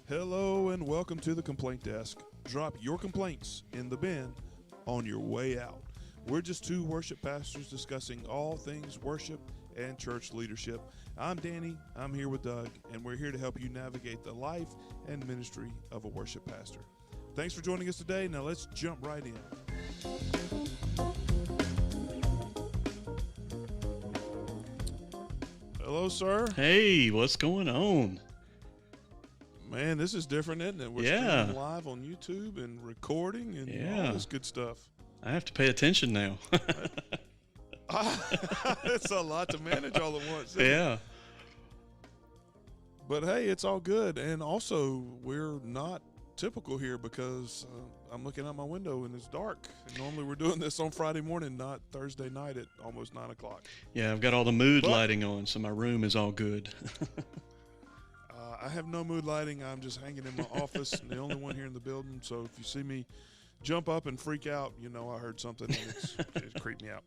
Hello and welcome to the Complaint Desk. Drop your complaints in the bin on your way out. We're just two worship pastors discussing all things worship and church leadership. I'm Danny, I'm here with Doug, and we're here to help you navigate the life and ministry of a worship pastor. Thanks for joining us today. Now let's jump right in. Hello, sir. Hey, what's going on? Man, this is different, isn't it? We're streaming live on YouTube and recording and all this good stuff. I have to pay attention now. It's a lot to manage all at once. Yeah. But hey, it's all good. And also, we're not typical here because I'm looking out my window and it's dark. And normally we're doing this on Friday morning, not Thursday night at almost 9 o'clock. Yeah, I've got all the mood lighting on, so my room is all good. I have no mood lighting. I'm just hanging in my office, and the only one here in the building. So if you see me jump up and freak out, you know I heard something and it creeped me out.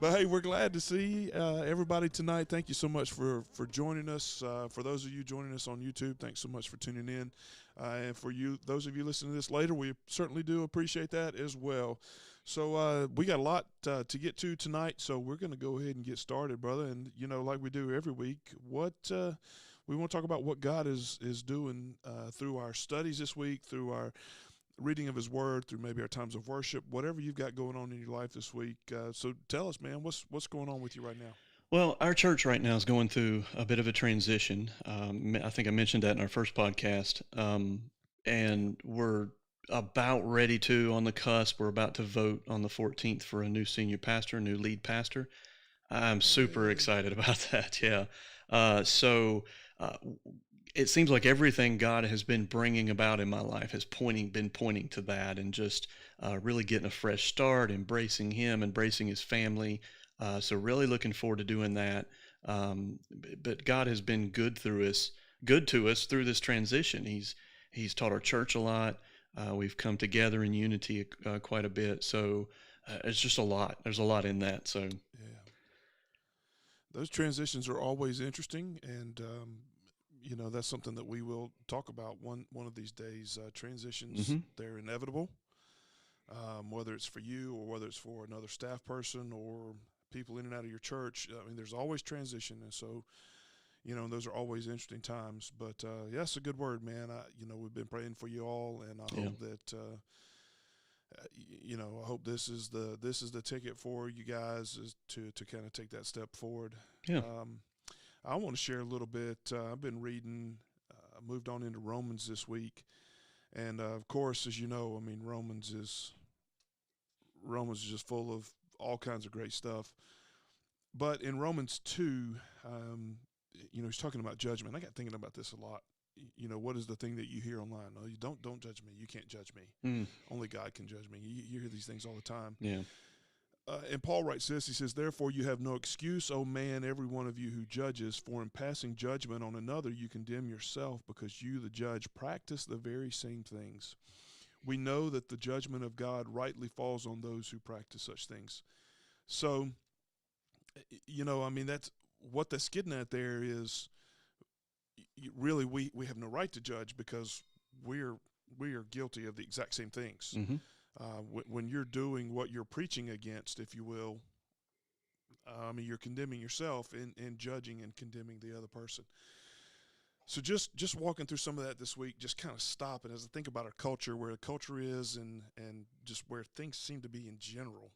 But hey, we're glad to see everybody tonight. Thank you so much for joining us. For those of you joining us on YouTube, thanks so much for tuning in. And for you, those of you listening to this later, we certainly do appreciate that as well. So we got a lot to get to tonight, so we're going to go ahead and get started, brother. And, you know, like we do every week, we want to talk about what God is doing through our studies this week, through our reading of his word, through maybe our times of worship, whatever you've got going on in your life this week. So tell us, man, what's going on with you right now? Well, our church right now is going through a bit of a transition. I think I mentioned that in our first podcast. And we're about ready to, on the cusp, we're about to vote on the 14th for a new senior pastor, a new lead pastor. I'm super excited about that. Yeah. So it seems like everything God has been bringing about in my life has been pointing to that, and just really getting a fresh start, embracing him, embracing his family. So really looking forward to doing that. But God has been good to us through this transition. He's taught our church a lot. We've come together in unity quite a bit. So it's just a lot. There's a lot in that. So yeah, those transitions are always interesting, and you know, that's something that we will talk about one of these days. Transitions, they're inevitable, whether it's for you or whether it's for another staff person or people in and out of your church. I mean, there's always transition, and so, you know, those are always interesting times. But yeah, it's a good word, man. You know, we've been praying for you all, and I hope that you know, I hope this is the ticket for you guys is to kind of take that step forward. yeah. I want to share a little bit. I've been reading, moved on into Romans this week, and of course, as you know, I mean, Romans is just full of all kinds of great stuff. But in Romans 2, you know, he's talking about judgment. I got thinking about this a lot. You know, what is the thing that you hear online? Oh, you don't judge me. You can't judge me. Only God can judge me. You hear these things all the time. Yeah. And Paul writes this. He says, "Therefore you have no excuse, O man, every one of you who judges, for in passing judgment on another you condemn yourself, because you, the judge, practice the very same things. We know that the judgment of God rightly falls on those who practice such things." So, you know, I mean, that's what that's getting at there is really we have no right to judge because we are guilty of the exact same things. Mm-hmm. When you're doing what you're preaching against, if you will, I mean, you're condemning yourself and judging and condemning the other person. So just walking through some of that this week, just kind of stopping as I think about our culture, where the culture is, and just where things seem to be in general.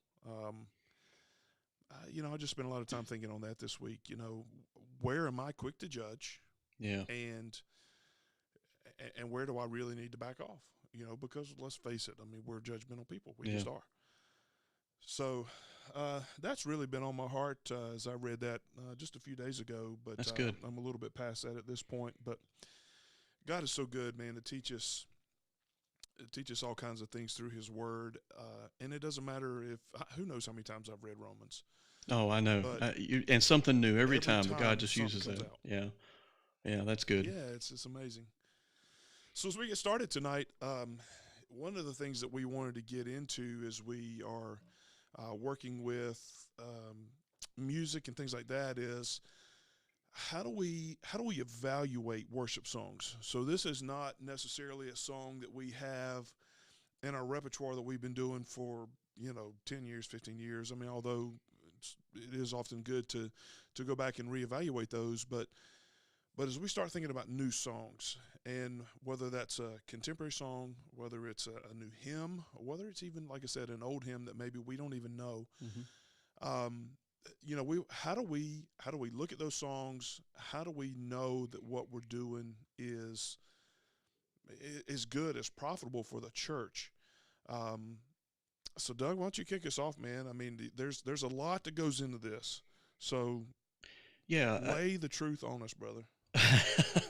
You know, I just spent a lot of time thinking on that this week. You know, where am I quick to judge? Yeah. And where do I really need to back off? You know, because let's face it, I mean, we're judgmental people. We just are. So that's really been on my heart as I read that just a few days ago. But That's good. I'm a little bit past that at this point. But God is so good, man, to teach us all kinds of things through his word. And it doesn't matter who knows how many times I've read Romans. Oh, I know. And something new every time. God just uses that. Out. Yeah. Yeah, that's good. Yeah, it's amazing. So as we get started tonight, one of the things that we wanted to get into as we are working with music and things like that is how do we evaluate worship songs? So this is not necessarily a song that we have in our repertoire that we've been doing for 10 years, 15 years. I mean, although it is often good to go back and reevaluate those, but as we start thinking about new songs, and whether that's a contemporary song, whether it's a new hymn, or whether it's even, like I said, an old hymn that maybe we don't even know, um, we how do we look at those songs? How do we know that what we're doing is good, is profitable for the church? Um, so, Doug, why don't you kick us off, man? I mean, there's a lot that goes into this. So, Yeah. lay the truth on us, brother.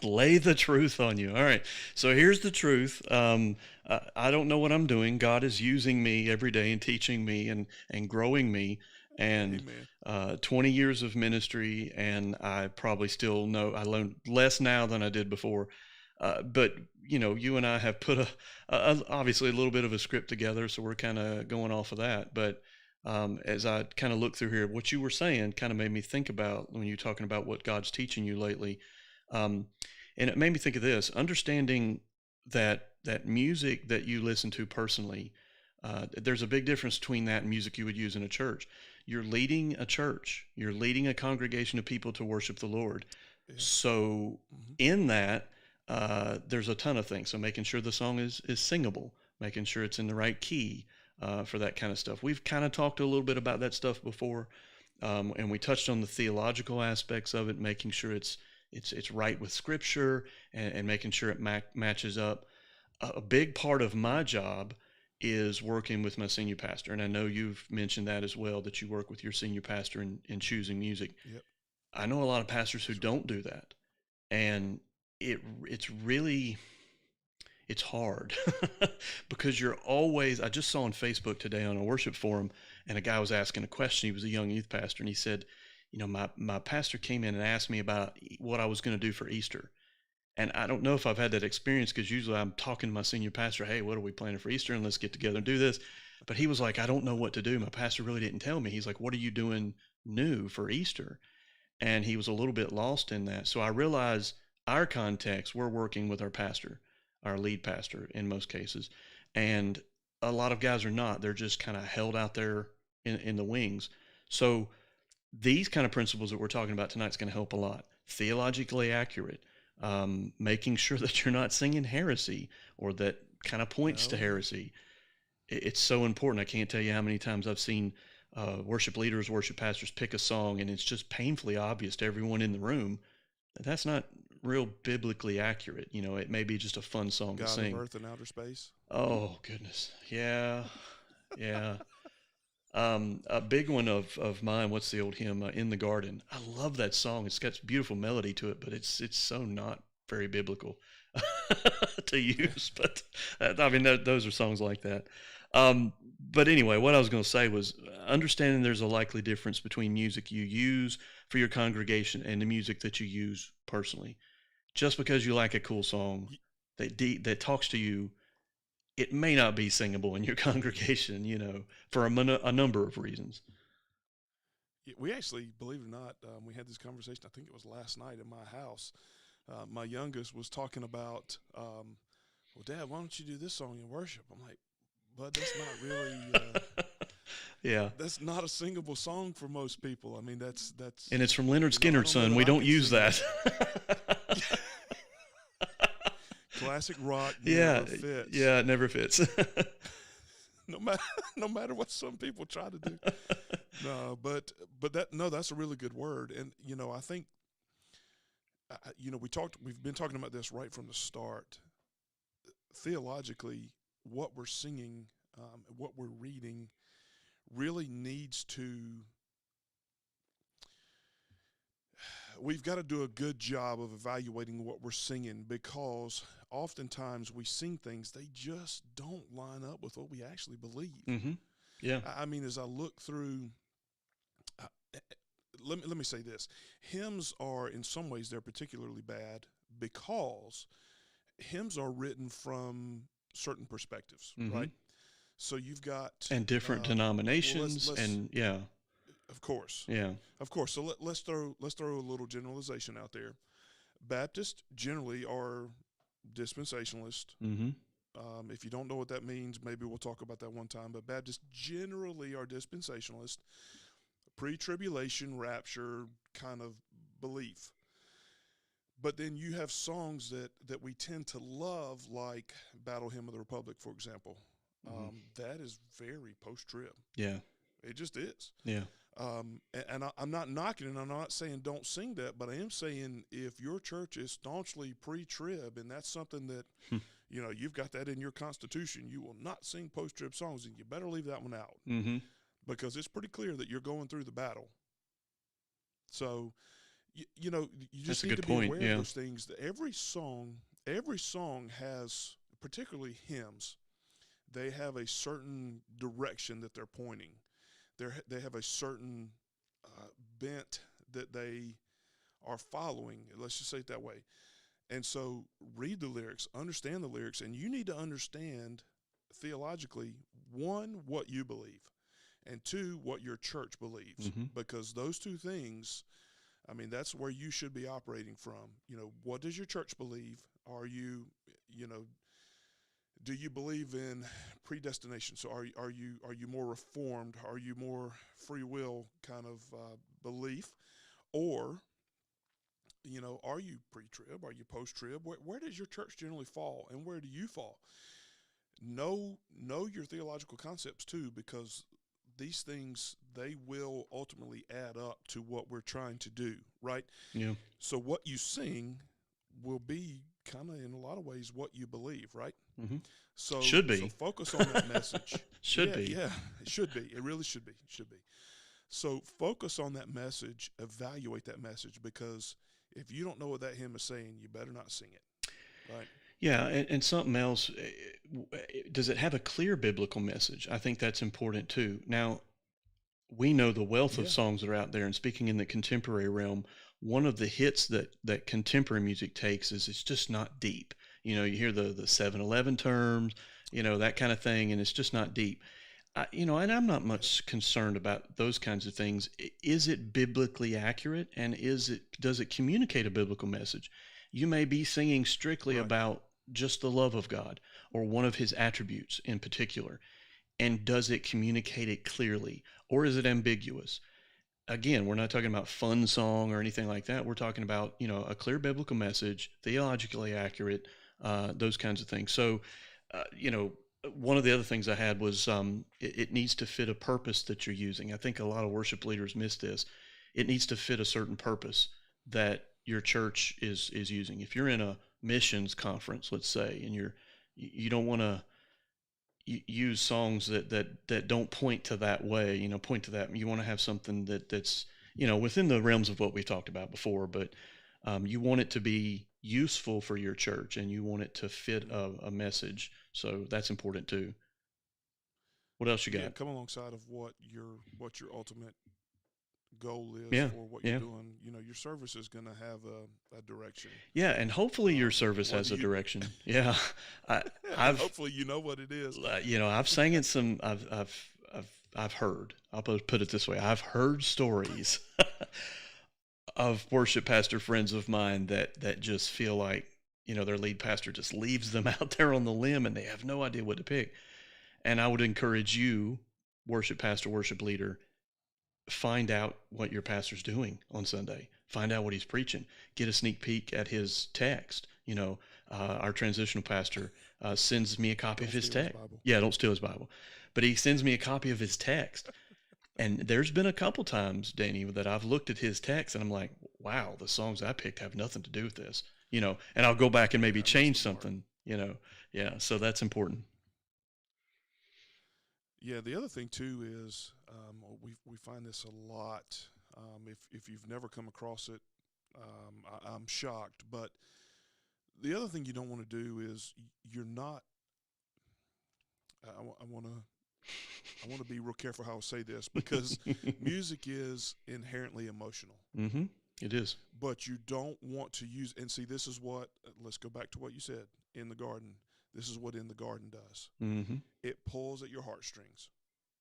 Lay the truth on you. All right. So here's the truth. I don't know what I'm doing. God is using me every day and teaching me and growing me. And Amen. 20 years of ministry, and I probably still know I learn less now than I did before. But you and I have put obviously a little bit of a script together, so we're kind of going off of that. But as I kind of look through here, what you were saying kind of made me think about when you're talking about what God's teaching you lately. Um, and it made me think of this: understanding that music that you listen to personally, there's a big difference between that and music you would use in a church. You're leading a church, you're leading a congregation of people to worship the Lord. Yeah. So Hmm. in that, there's a ton of things. So making sure the song is singable, making sure it's in the right key, for that kind of stuff. We've kind of talked a little bit about that stuff before, and we touched on the theological aspects of it, making sure it's right with Scripture, and making sure it matches up. A big part of my job is working with my senior pastor, and I know you've mentioned that as well, that you work with your senior pastor in choosing music. Yep. I know a lot of pastors who That's right. don't do that, and it's really it's hard because you're always. I just saw on Facebook today on a worship forum, and a guy was asking a question. He was a young youth pastor, and he said, my pastor came in and asked me about what I was going to do for Easter. And I don't know if I've had that experience, because usually I'm talking to my senior pastor, hey, what are we planning for Easter? And let's get together and do this. But he was like, I don't know what to do. My pastor really didn't tell me. He's like, what are you doing new for Easter? And he was a little bit lost in that. So I realized our context, we're working with our pastor, our lead pastor in most cases. And a lot of guys are not. They're just kind of held out there in the wings. So these kind of principles that we're talking about tonight is going to help a lot. Theologically accurate, making sure that you're not singing heresy or that kind of points to Oh yeah. heresy. It's so important. I can't tell you how many times I've seen worship leaders, worship pastors pick a song, and it's just painfully obvious to everyone in the room that that's not real biblically accurate. It may be just a fun song to God of sing. earth and outer space. Oh goodness, yeah, yeah. A big one of mine. What's the old hymn? In the Garden. I love that song. It's got beautiful melody to it, but it's so not very biblical to Yeah. use. But I mean, those are songs like that. But anyway, what I was going to say was understanding there's a likely difference between music you use for your congregation and the music that you use personally. Just because you like a cool song Y- that talks to you, it may not be singable in your congregation, for a number of reasons. We actually, believe it or not, we had this conversation. I think it was last night in my house. My youngest was talking about, well, Dad, why don't you do this song in worship? I'm like, but that's not really. Yeah. That's not a singable song for most people. I mean, that's And it's from Leonard I Skinner's don't know son. that We I don't can use sing that. that. Classic rock Yeah. never fits. Yeah, it never fits. No matter no matter what some people try to do. No, but that no, that's a really good word, and I think we've been talking about this right from the start. Theologically, what we're singing, what we're reading, really needs to. We've got to do a good job of evaluating what we're singing, because oftentimes we sing things they just don't line up with what we actually believe. Hmm. Yeah. I mean, as I look through, uh, let me say this: hymns are, in some ways, they're particularly bad because hymns are written from certain perspectives, Hmm. right? So you've got, And different well, let's denominations, and yeah. Of course, Yeah. of course. So let's throw a little generalization out there. Baptists generally are dispensationalists. Mm-hmm. If you don't know what that means, maybe we'll talk about that one time. But Baptists generally are dispensationalists, pre-tribulation rapture kind of belief. But then you have songs that we tend to love, like Battle Hymn of the Republic, for example. Mm-hmm. That is very post-trib. Yeah. It just is. Yeah. I'm not knocking it. I'm not saying don't sing that, but I am saying if your church is staunchly pre-trib, and that's something that you've got that in your constitution, you will not sing post-trib songs, and you better leave that one out Mm-hmm. because it's pretty clear that you're going through the battle. So, you That's just a need good to be point. aware of Yeah. those things. That every song has, particularly hymns, they have a certain direction that they're pointing. They have a certain bent that they are following. Let's just say it that way. And so, read the lyrics, understand the lyrics, and you need to understand theologically, one, what you believe, and two, what your church believes, Mm-hmm. because those two things, I mean, that's where you should be operating from. What does your church believe? Are you, you know, do you believe in predestination? So are you more reformed? Are you more free will kind of belief, or are you pre-trib? Are you post-trib? Where does your church generally fall, and where do you fall? Know your theological concepts too, because these things, they will ultimately add up to what we're trying to do, right? Yeah. So what you sing will be kind of in a lot of ways what you believe, right? Mm-hmm. So Should so be. focus on that message. Should Yeah, be. yeah, it should be. It really should be. It should be. So focus on that message, evaluate that message, because if you don't know what that hymn is saying, you better not sing it, right? Yeah, and something else, does it have a clear biblical message? I think that's important too. Now, we know the wealth of Yeah, songs that are out there, and speaking in the contemporary realm, one of the hits that contemporary music takes is it's just not deep. You hear the 7-Eleven terms, that kind of thing, and it's just not deep. And I'm not yeah, much concerned about those kinds of things. Is it biblically accurate, and does it communicate a biblical message? You may be singing strictly right, about just the love of God or one of his attributes in particular, and does it communicate it clearly, or is it ambiguous? Again, we're not talking about fun song or anything like that. We're talking about a clear biblical message, theologically accurate, those kinds of things. So, one of the other things I had was it needs to fit a purpose that you're using. I think a lot of worship leaders miss this. It needs to fit a certain purpose that your church is using. If you're in a missions conference, let's say, and you don't want to use songs that don't point to that way, point to that. You want to have something that's within the realms of what we've talked about before, but you want it to be useful for your church, and you want it to fit hmm a message. So that's important too. What else you yeah. got? Come alongside of what your ultimate goal is Yeah, for what you're yeah, doing. Your service is going to have a direction. yeah, and hopefully your service Whether has a you direction. Yeah, I, and I've hopefully you know what it is. I've sang in some. I've heard. I'll put it this way. I've heard stories of worship pastor friends of mine that just feel like their lead pastor just leaves them out there on the limb and they have no idea what to pick. And I would encourage you, worship pastor, worship leader, find out what your pastor's doing on Sunday. Find out what he's preaching. Get a sneak peek at his text. Our transitional pastor sends me a copy of Don't his steal his text. Bible. Yeah, don't steal his Bible, but he sends me a copy of his text. And there's been a couple times, Danny, that I've looked at his text and I'm like, wow, the songs I picked have nothing to do with this, and I'll go back and maybe Yeah, I missed change the mark. something. Yeah, so that's important. Yeah, the other thing too is we find this a lot. If you've never come across it, I'm shocked. But the other thing you don't want to do is you're not. I want to. I want to be real careful how I say this because music is inherently emotional. Mm-hmm. It is. But you don't want to use, and see, this is what, let's go back to what you said in the garden. This is what in the garden does. Mm-hmm. It pulls at your heartstrings.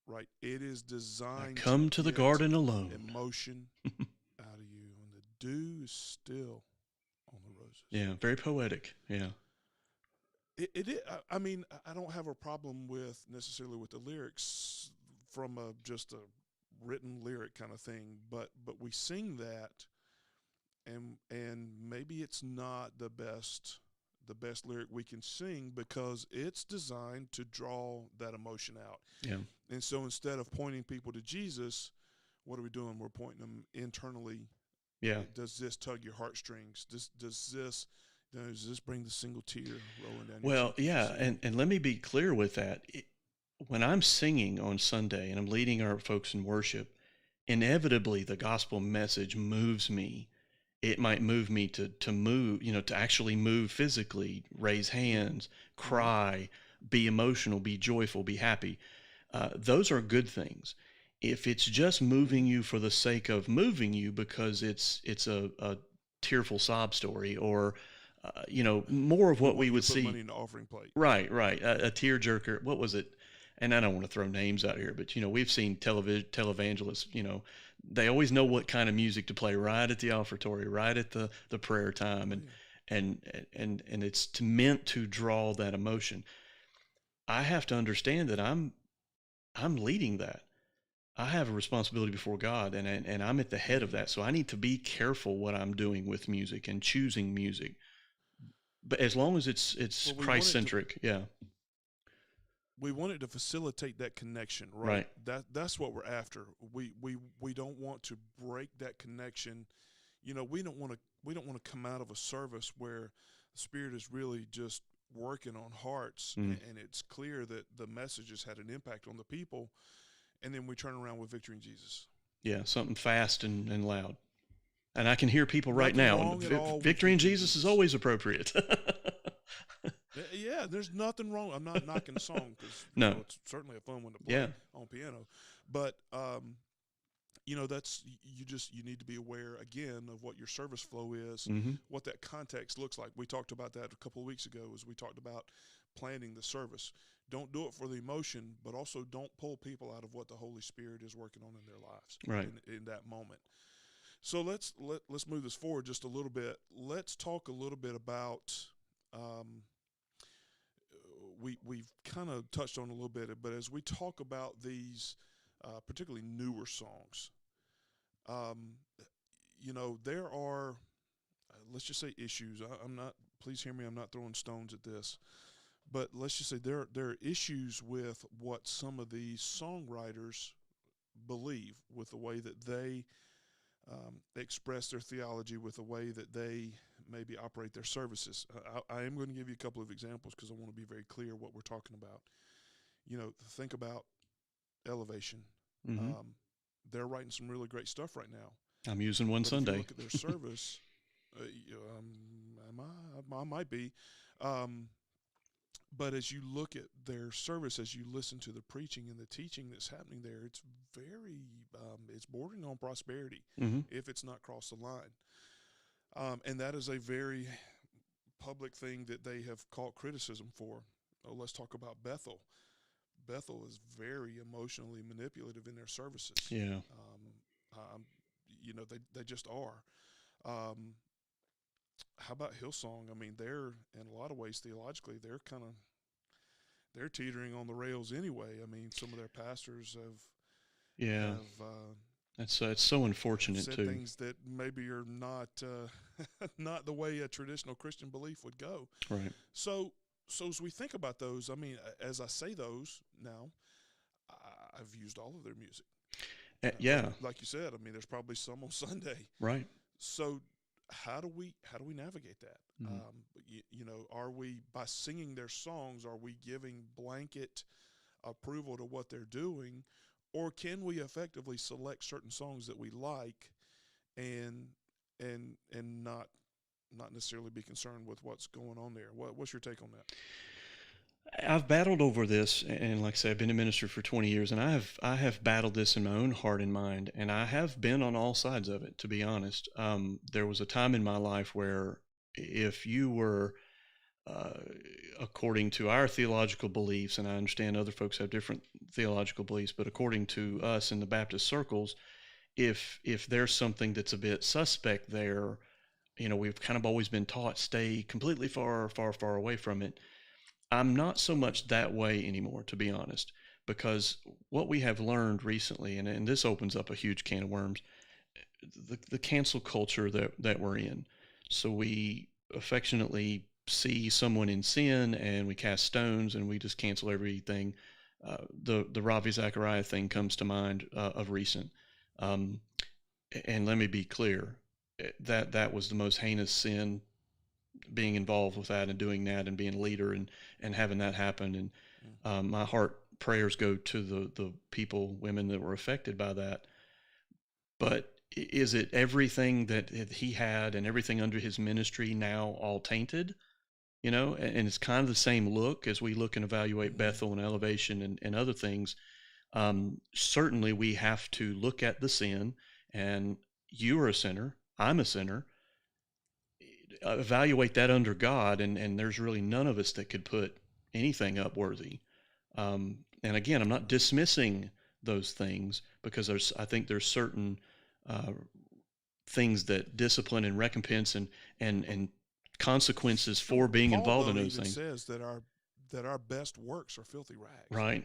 right? It is I designed to come to the get garden alone. emotion out of you, and the dew is still on the roses. Yeah, very poetic. Yeah. I mean, I don't have a problem with necessarily with the lyrics from just a written lyric kind of thing, but we sing that, and maybe it's not the best lyric we can sing because it's designed to draw that emotion out. Yeah. And so instead of pointing people to Jesus, what are we doing? We're pointing them internally. Yeah. Does this tug your heartstrings? Does this bring the single tear rolling down your Well, cheek? yeah, and let me be clear with that. When I'm singing on Sunday and I'm leading our folks in worship, inevitably the gospel message moves me. It might move me to move, to actually move physically, raise hands, cry, be emotional, be joyful, be happy. Those are good things. If it's just moving you for the sake of moving you because it's a tearful sob story, or more of We what want we you would to put money see. in the offering plate. Right, right. A tearjerker. What was it? And I don't want to throw names out here, but we've seen televangelists. They always know what kind of music to play right at the offertory, right at the prayer time, Oh, and yeah. and it's meant to draw that emotion. I have to understand that I'm leading that. I have a responsibility before God, and I'm at the head of that. So I need to be careful what I'm doing with music and choosing music. But as long as it's Well, Christ centric, yeah, we want it to facilitate that connection, right? right. That's what we're after. We don't want to break that connection. We don't want to come out of a service where the Spirit is really just working on hearts, and it's clear that the message has had an impact on the people, and then we turn around with victory in Jesus. Yeah, something fast and loud. And I can hear people right Nothing now. wrong at all with Victory in victory in Jesus is Jesus. always appropriate. Yeah, there's nothing wrong. I'm not knocking the song because No. it's certainly a fun one to play Yeah. on piano, but that's you need to be aware again of what your service flow is, Hmm. what that context looks like. We talked about that a couple of weeks ago as we talked about planning the service. Don't do it for the emotion, but also don't pull people out of what the Holy Spirit is working on in their lives Right. in that moment. So let's move this forward just a little bit. Let's talk a little bit about we've kind of touched on a little bit, but as we talk about these particularly newer songs, um, there are let's just say issues. I'm not. Please hear me. I'm not throwing stones at this, but let's just say there are issues with what some of these songwriters believe, with the way that they express their theology, with the way that they maybe operate their services. I am going to give you a couple of examples because I want to be very clear what we're talking about. Think about Elevation. Hmm. They're writing some really great stuff right now. I'm using one But if you Sunday. look at their service, I might be. But as you look at their service, as you listen to the preaching and the teaching that's happening there, it's it's bordering on prosperity Hmm. if it's not crossed the line. And that is a very public thing that they have caught criticism for. Let's talk about Bethel. Bethel is very emotionally manipulative in their services. Yeah. They just are. How about Hillsong? I mean, they're in a lot of ways theologically, they're teetering on the rails anyway. I mean, some of their pastors Yeah. have It's so unfortunate said too. things that maybe are not not the way a traditional Christian belief would go. Right. So as we think about those, I mean, as I say those now, I've used all of their music. Yeah. Like you said, I mean, there's probably some on Sunday. Right. So how do we navigate that? Mhm. Are we, by singing their songs, are we giving blanket approval to what they're doing, or can we effectively select certain songs that we like and not necessarily be concerned with what's going on there? What's your take on that? I've battled over this, and like I say, I've been a minister for 20 years, and I have battled this in my own heart and mind, and I have been on all sides of it, to be honest. There was a time in my life where if you were uh, according to our theological beliefs, and I understand other folks have different theological beliefs, but according to us in the Baptist circles, if there's something that's a bit suspect there, we've kind of always been taught stay completely far, far, far away from it. I'm not so much that way anymore, to be honest, because what we have learned recently, and this opens up a huge can of worms, the cancel culture that we're in. So we affectionately see someone in sin and we cast stones and we just cancel everything. The Ravi Zachariah thing comes to mind of recent. Um, and let me be clear, that was the most heinous sin, being involved with that and doing that and being a leader and having that happen. And my heart prayers go to the people, women that were affected by that. But is it everything that he had and everything under his ministry now all tainted? And it's kind of the same look as we look and evaluate Bethel and Elevation and other things. Certainly we have to look at the sin, and you are a sinner, I'm a sinner, evaluate that under God, and there's really none of us that could put anything up worthy. And again, I'm not dismissing those things, because I think there's certain things that discipline and recompense and consequences for being Paul, involved though, in those even things. says that our best works are filthy rags.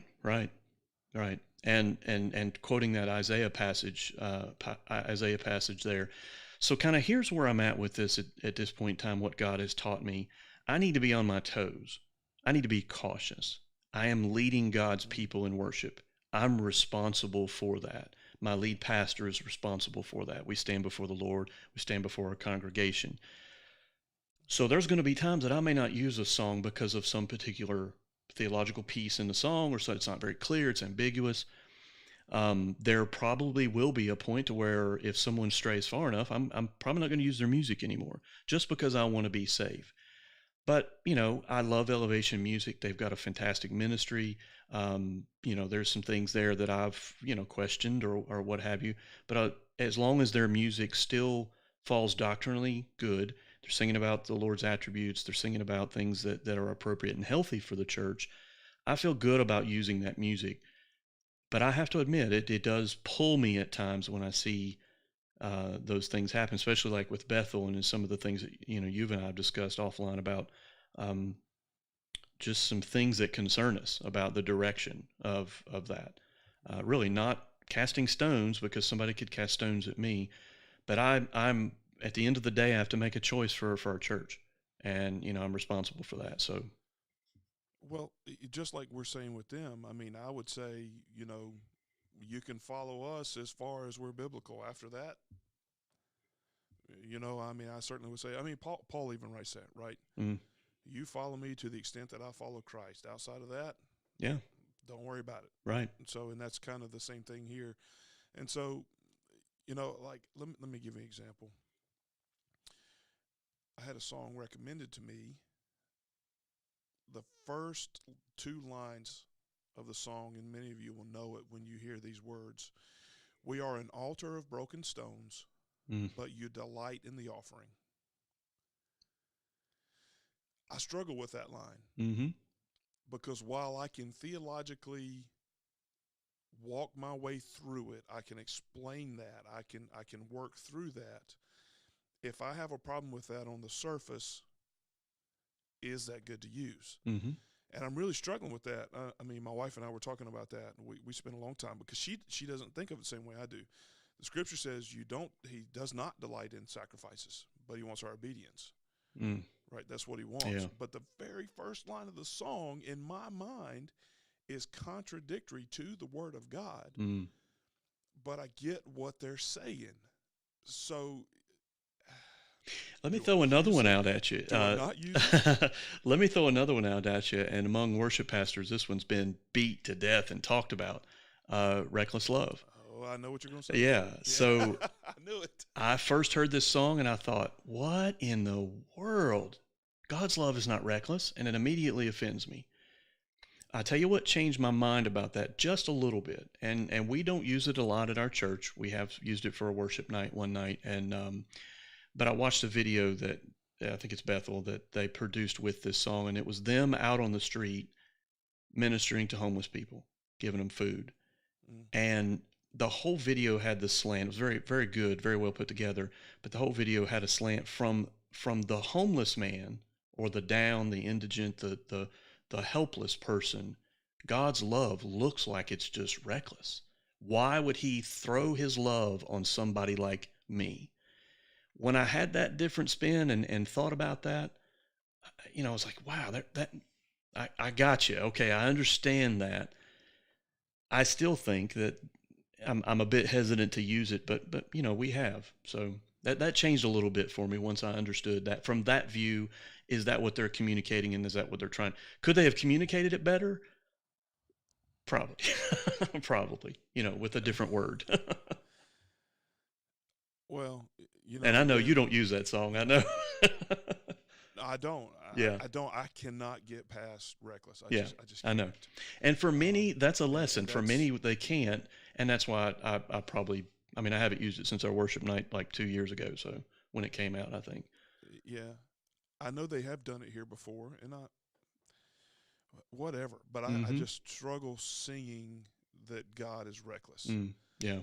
Right. And quoting that Isaiah passage there. So kind of here's where I'm at with this at this point in time, what God has taught me. I need to be on my toes. I need to be cautious. I am leading God's people in worship. I'm responsible for that. My lead pastor is responsible for that. We stand before the Lord. We stand before our congregation. So there's going to be times that I may not use a song because of some particular theological piece in the song, or so it's not very clear, it's ambiguous. There probably will be a point to where if someone strays far enough, I'm probably not going to use their music anymore, just because I want to be safe. But, I love Elevation Music. They've got a fantastic ministry. There's some things there that I've, questioned or what have you. But as long as their music still falls doctrinally good, they're singing about the Lord's attributes, they're singing about things that are appropriate and healthy for the church, I feel good about using that music. But I have to admit, it does pull me at times when I see those things happen, especially like with Bethel and some of the things that you and I have discussed offline about just some things that concern us about the direction of that. Really not casting stones, because somebody could cast stones at me, but I'm at the end of the day, I have to make a choice for our church, and I'm responsible for that. So, well, just like we're saying with them, I mean, I would say, you can follow us as far as we're biblical. After that, I mean, I certainly would say, I mean, Paul even writes that, right? mm, You follow me to the extent that I follow Christ. Outside of that, yeah, don't worry about it. right. And that's kind of the same thing here. And so, like, let me give you an example. I had a song recommended to me. The first two lines of the song, and many of you will know it when you hear these words: "We are an altar of broken stones, but you delight in the offering." I struggle with that line, Mm-hmm. because while I can theologically walk my way through it, I can explain that, I can work through that. If I have a problem with that on the surface, is that good to use? Mm-hmm. And I'm really struggling with that. I mean, my wife and I were talking about that, and we spent a long time, because she doesn't think of it the same way I do. The scripture says he does not delight in sacrifices, but he wants our obedience. Mm. Right? That's what he wants. Yeah. But the very first line of the song, in my mind, is contradictory to the word of God. Mm. But I get what they're saying. So let me throw another one out at you. Do I not use it? Let me throw another one out at you. And among worship pastors, this one's been beat to death and talked about. Reckless Love. Oh, I know what you're going to say. Yeah. So I knew it. I first heard this song and I thought, what in the world? God's love is not reckless, and it immediately offends me. I tell you what changed my mind about that just a little bit, and we don't use it a lot at our church. We have used it for a worship night one night, and but I watched a video that I think it's Bethel, that they produced with this song, and it was them out on the street ministering to homeless people, giving them food. Mm. And the whole video had this slant. It was very, very good, very well put together. But the whole video had a slant from the homeless man, or the down, the indigent, the helpless person. God's love looks like it's just reckless. Why would he throw his love on somebody like me? When I had that different spin and thought about that, I was like, wow, I got you. Okay, I understand that. I still think that I'm a bit hesitant to use it, but we have. So that changed a little bit for me once I understood that. From that view, is that what they're communicating, and is that what they're trying? Could they have communicated it better? Probably. Probably, with a different word. Well, And I know you again, don't use that song. I know. I don't. Yeah. I don't. I cannot get past reckless. Yeah, I just I can't. know. And for many, that's a And lesson. For that's many, they can't. And that's why I probably, I haven't used it since our worship night like 2 years ago. So when it came out, I think. yeah. I know they have done it here before, and whatever. But I Mm-hmm. just struggle singing that God is reckless. Yeah.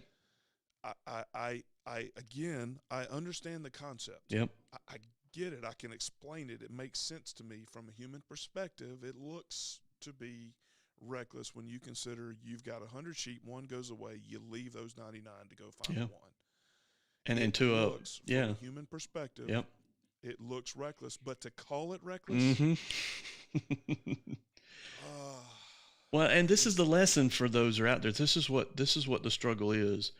Again, I understand the concept. Yep. I get it. I can explain it. It makes sense to me from a human perspective. It looks to be reckless when you consider you've got 100 sheep, one goes away, you leave those 99 to go find Yeah. the one. And It into a, looks, from yeah. a human perspective, Yep. it looks reckless. But to call it reckless, Mm-hmm. uh, Well, and this is is the lesson for those who are out there. This is what the struggle is.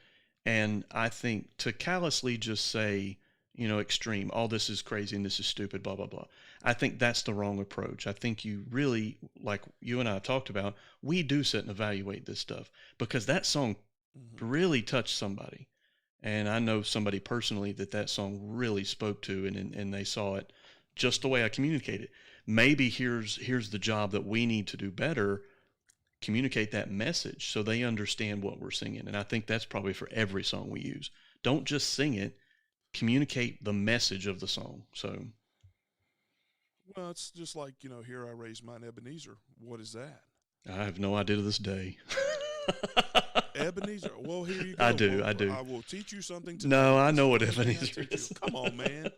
And I think to callously just say, extreme, all this is crazy and this is stupid, blah, blah, blah. I think that's the wrong approach. I think you really, like you and I talked about, we do sit and evaluate this stuff, because that song mhm. really touched somebody. And I know somebody personally that song really spoke to, and they saw it just the way I communicated. Maybe here's the job that we need to do better: communicate that message so they understand what we're singing. And I think that's probably for every song we use. Don't just sing it, communicate the message of the song. So Well, it's just like, here I raise mine Ebenezer. What is that? I have no idea to this day. Ebenezer. Well, here you I go. do. Well, I do. I will teach you something No, tonight. I This know is what the first thing I Ebenezer teach you. is. Come on, man.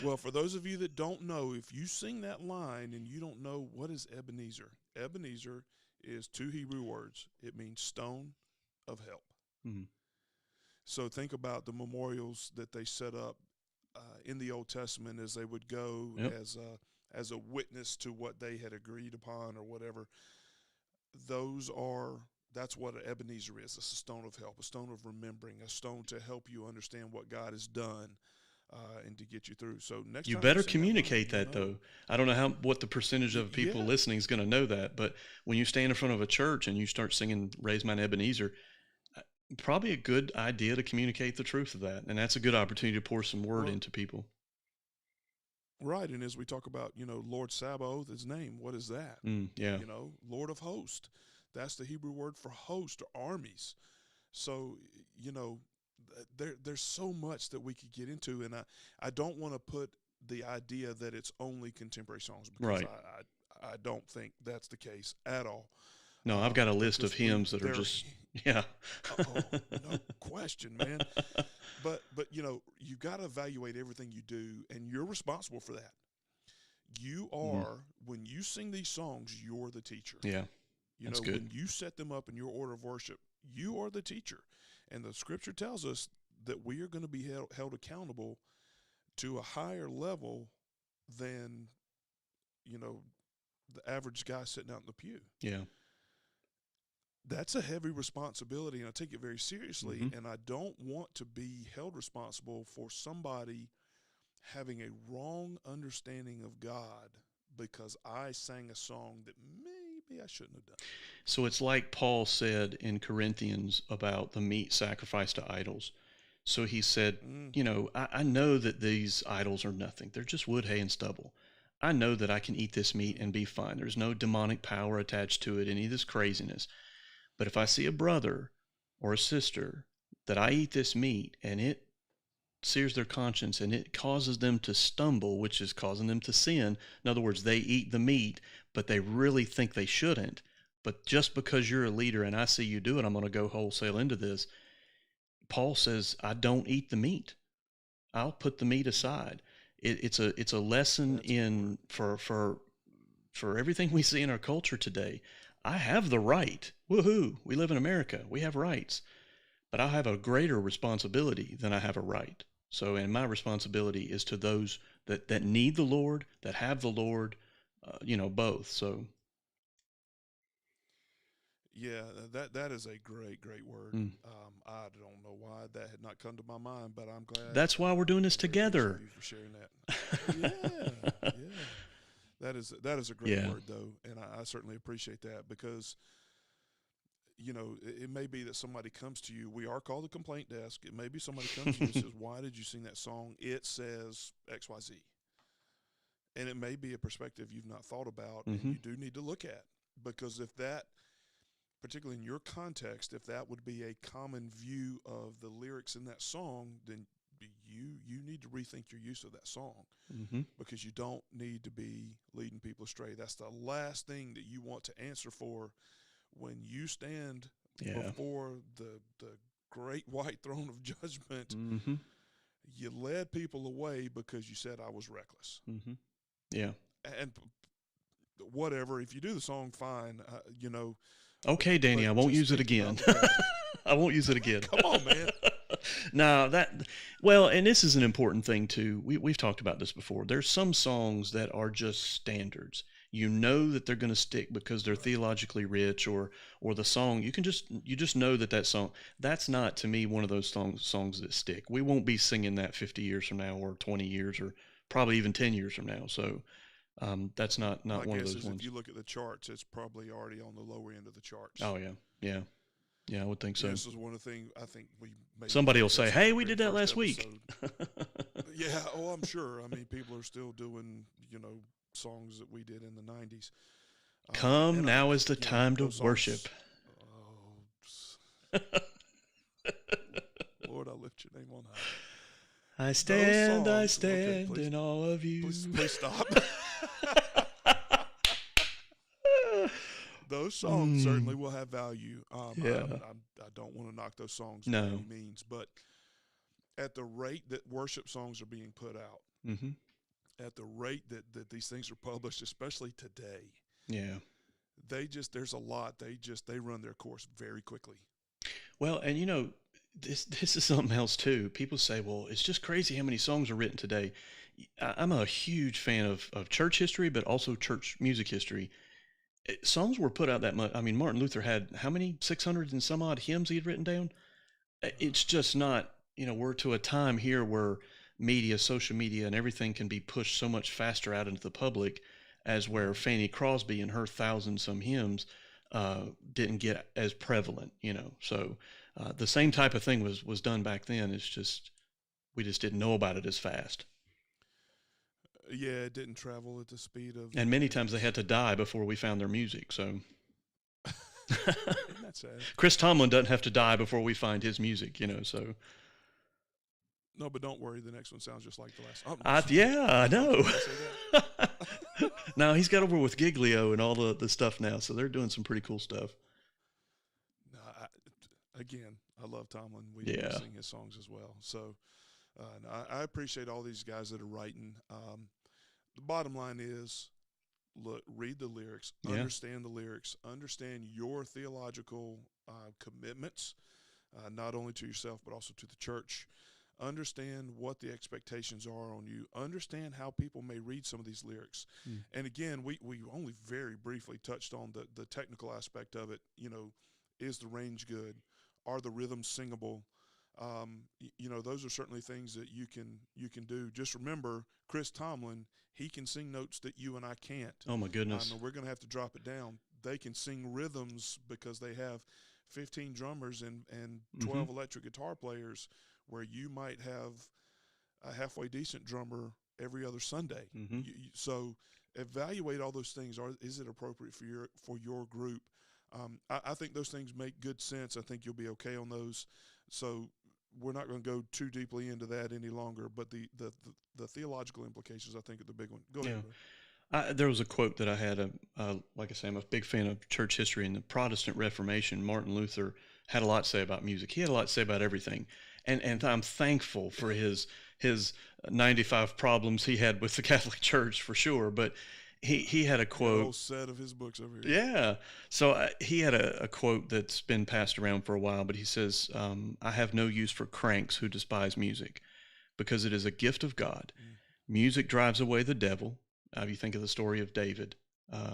Well, for those of you that don't know, if you sing that line and you don't know what is Ebenezer, Ebenezer is two Hebrew words. It means stone of help. Hmm. So think about the memorials that they set up in the Old Testament as they would go Yep. as a witness to what they had agreed upon or whatever. That's what an Ebenezer is. It's a stone of help, a stone of remembering, a stone to help you understand what God has done and to get you through. So next You time you better sing that line, communicate that though. I don't know what the percentage of people Yeah, listening is going to know that, but when you stand in front of a church and you start singing "Raise Mine Ebenezer," probably a good idea to communicate the truth of that, and that's a good opportunity to pour some word well, into people. right. And as we talk about, Lord Sabaoth, his name, what is that? Yeah. Lord of hosts. That's the Hebrew word for host or armies. So, there's so much that we could get into, and I don't want to put the idea that it's only contemporary songs, because Right. I don't think that's the case at all. No, I've got a list of Because hymns that are they're just, yeah. oh, no question, man. But you've got to evaluate everything you do, and you're responsible for that. You Mhm. are, when you sing these songs, you're the teacher. Yeah, that's good. When you set them up in your order of worship, you are the teacher. And the scripture tells us that we are going to be held accountable to a higher level than, the average guy sitting out in the pew. Yeah. That's a heavy responsibility, and I take it very seriously. Hmm. And I don't want to be held responsible for somebody having a wrong understanding of God because I sang a song that maybe I shouldn't have done. So it's like Paul said in Corinthians about the meat sacrificed to idols. So he said, Mm, I know that these idols are nothing. They're just wood, hay, and stubble. I know that I can eat this meat mm, and be fine. There's no demonic power attached to it, any of this craziness. But if I see a brother or a sister that I eat this meat and it sears their conscience and it causes them to stumble, which is causing them to sin. In other words, they eat the meat, but they really think they shouldn't. But just because you're a leader and I see you do it, I'm going to go wholesale into this. Paul says, I don't eat the meat. I'll put the meat aside. It's a lesson That's a good word. in for everything we see in our culture today. I have the right. Woohoo! We live in America. We have rights, but I have a greater responsibility than I have a right. So, and my responsibility is to those that need the Lord, that have the Lord, both. So, Yeah, that is a great word. mm, I don't know why that had not come to my mind, but I'm glad. that's why we're doing this I'm very appreciative of together. you for sharing that. Yeah, yeah. That is a great Yeah. word though, and I certainly appreciate that because it may be that somebody comes to you. We are called the complaint desk. It may be somebody comes to you and says, "Why did you sing that song? It says X Y Z," and it may be a perspective you've not thought about, and Hmm. you do need to look at because if that particularly in your context, if that would be a common view of the lyrics in that song, then you need to rethink your use of that song Hmm. because you don't need to be leading people astray. That's the last thing that you want to answer for when you stand Yeah. before the great white throne of judgment. Hmm. You led people away because you said I was reckless. Hmm. Yeah. And whatever, if you do the song, fine. Okay, Danny, But I won't just use it thinking again. about the fact, I won't use it again. come on, man. No, well, and this is an important thing too. We've talked about this before. There's some songs that are just standards. You know that they're going to stick because they're Right. theologically rich, or the song you just know that song. That's not to me one of those songs that stick. We won't be singing that 50 years from now, or 20 years, or probably even 10 years from now. So that's not My one of guess those is if ones. you look at the charts, it's probably already on the lower end of the charts. Oh yeah, yeah, yeah. I would think so. This is one of the things I think we maybe Somebody didn't will say, address on "Hey, the we very did that first last week." episode. Yeah, oh, I'm sure. I mean, people are still doing, songs that we did in the 90s. Come, And now is the time to those worship. songs, oh, Lord, I lift your name on high. Those I songs, okay, stand please, in awe of please, you. please stop. Those songs certainly Mm, will have value. yeah. I don't want to knock those songs by any No. means, but at the rate that worship songs are being put out, Hmm. at the rate that these things are published, especially today, Yeah. there's a lot. They run their course very quickly. Well, and this is something else too. People say, "Well, it's just crazy how many songs are written today." I'm a huge fan of church history, but also church music history. Songs were put out that much. I mean, Martin Luther had how many 600 and some odd hymns he had written down. It's just not, we're to a time here where media, social media, and everything can be pushed so much faster out into the public, as where Right. Fanny Crosby and her thousand some hymns didn't get as prevalent, So the same type of thing was done back then. It's just we just didn't know about it as fast, Yeah, it didn't travel at the speed of the and many times they news. had to die before we found their music. So Isn't that sad? Chris Tomlin doesn't have to die before we find his music, So No, but don't worry. The next one sounds just like the last. Oh, yeah, I I'm know. sorry. Did I say that? Now he's got over with Giglio and all the stuff now, so they're doing some pretty cool stuff. No, again, I love Tomlin. We Yeah, sing his songs as well. So no, I appreciate all these guys that are writing. The bottom line is, look, read the lyrics, yeah. understand the lyrics, understand your theological commitments, not only to yourself but also to the church. Understand what the expectations are on you. Understand how people may read some of these lyrics. Mm. And again, we only very briefly touched on the technical aspect of it. Is the range good? Are the rhythms singable? Those are certainly things that you can do. Just remember, Chris Tomlin, he can sing notes that you and I can't. Oh my goodness. And we're going to have to drop it down. They can sing rhythms because they have 15 drummers and Mm-hmm. 12 electric guitar players, where you might have a halfway decent drummer every other Sunday. Mm-hmm. So evaluate all those things. Is it appropriate for your group? I think those things make good sense. I think you'll be okay on those. So we're not going to go too deeply into that any longer. But the theological implications, I think, are the big one. Go ahead, Yeah. bro. There was a quote that I had, like I say, I'm a big fan of church history and the Protestant Reformation. Martin Luther had a lot to say about music. He had a lot to say about everything. And I'm thankful for his 95 problems he had with the Catholic Church for sure. But he had a Got a whole quote. set of his books over here. Yeah. So he had a quote that's been passed around for a while, but he says, I have no use for cranks who despise music because it is a gift of God. Music drives away the devil. If you think of the story of David,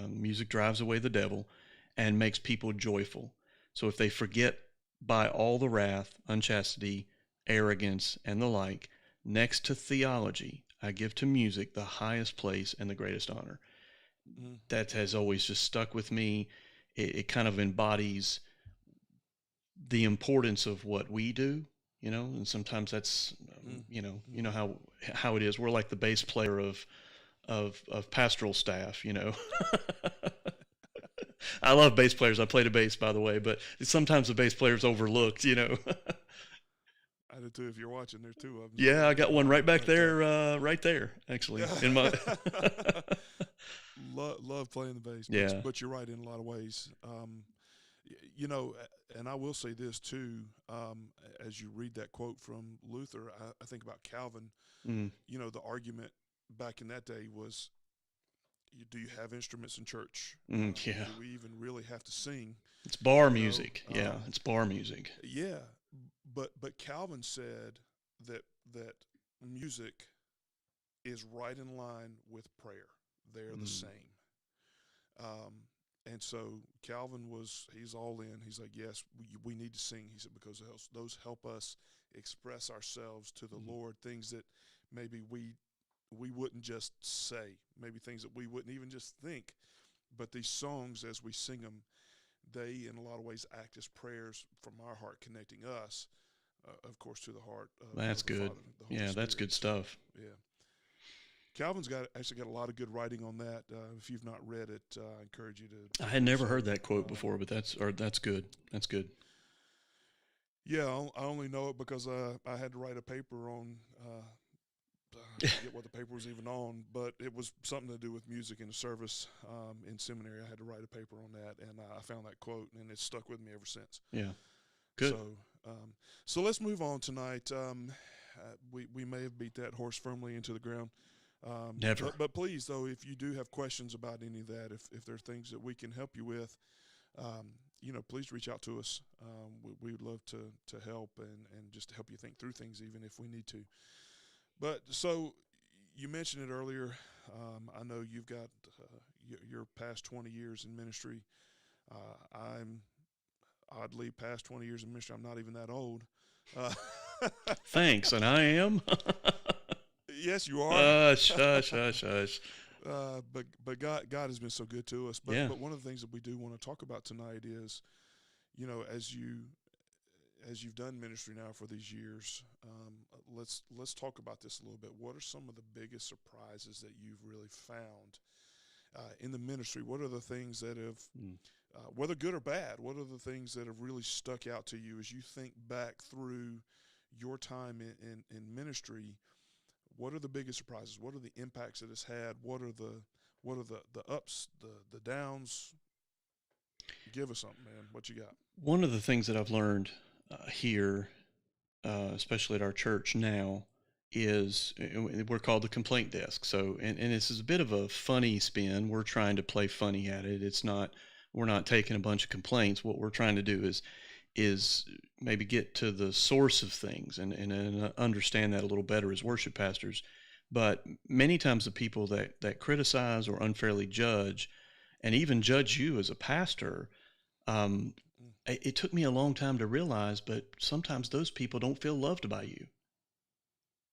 music drives away the devil and makes people joyful. So if they forget by all the wrath, unchastity, arrogance, and the like, next to theology, I give to music the highest place and the greatest honor. That has always just stuck with me. It kind of embodies the importance of what we do, and sometimes that's, you know how it is. We're like the bass player of pastoral staff. I love bass players. I played a bass, by the way, but sometimes the bass player's overlooked. I do too. If you're watching, there's two of them. Yeah, I got one right back there, right there, actually. In my love playing the bass. Yeah. But you're right in a lot of ways. And I will say this too. As you read that quote from Luther, I think about Calvin. The argument back in that day was, do you have instruments in church? Yeah. Do we even really have to sing? It's bar music. It's bar music. Yeah, but Calvin said that music is right in line with prayer. They're the same. And so Calvin he's all in. He's like, yes, we need to sing. He said, because those help us express ourselves to the Lord, things that maybe we wouldn't just say, maybe things that we wouldn't even just think. But these songs, as we sing them, they in a lot of ways act as prayers from our heart, connecting us, of course, to the heart of That's the good. Father, the Holy Spirit. That's good stuff. Yeah. Calvin's actually got a lot of good writing on that. If you've not read it, I encourage you to. I had never heard that quote before, but that's good. That's good. Yeah, I only know it because I had to write a paper on. I forget what the paper was even on, but it was something to do with music in the service in seminary. I had to write a paper on that, and I found that quote, and it's stuck with me ever since. Yeah, good. So let's move on tonight. We may have beat that horse firmly into the ground. Never. But please, though, if you do have questions about any of that, if there are things that we can help you with, please reach out to us. We would love to help and just help you think through things, even if we need to. But so you mentioned it earlier. I know you've got your past 20 years in ministry. I'm oddly past 20 years in ministry. I'm not even that old. Thanks, and I am. Yes, you are. Hush. But God has been so good to us. But one of the things that we do want to talk about tonight is, as you've done ministry now for these years, let's talk about this a little bit. What are some of the biggest surprises that you've really found in the ministry? What are the things that have, whether good or bad, what are the things that have really stuck out to you as you think back through your time in ministry? What are the biggest surprises? What are the impacts that it's had? What are the ups, the downs? Give us something, man. What you got? One of the things that I've learned here, especially at our church now, is we're called the complaint desk. So, and this is a bit of a funny spin. We're trying to play funny at it. We're not taking a bunch of complaints. What we're trying to do is maybe get to the source of things and understand that a little better as worship pastors. But many times the people that criticize or unfairly judge, and even judge you as a pastor, it took me a long time to realize, but sometimes those people don't feel loved by you.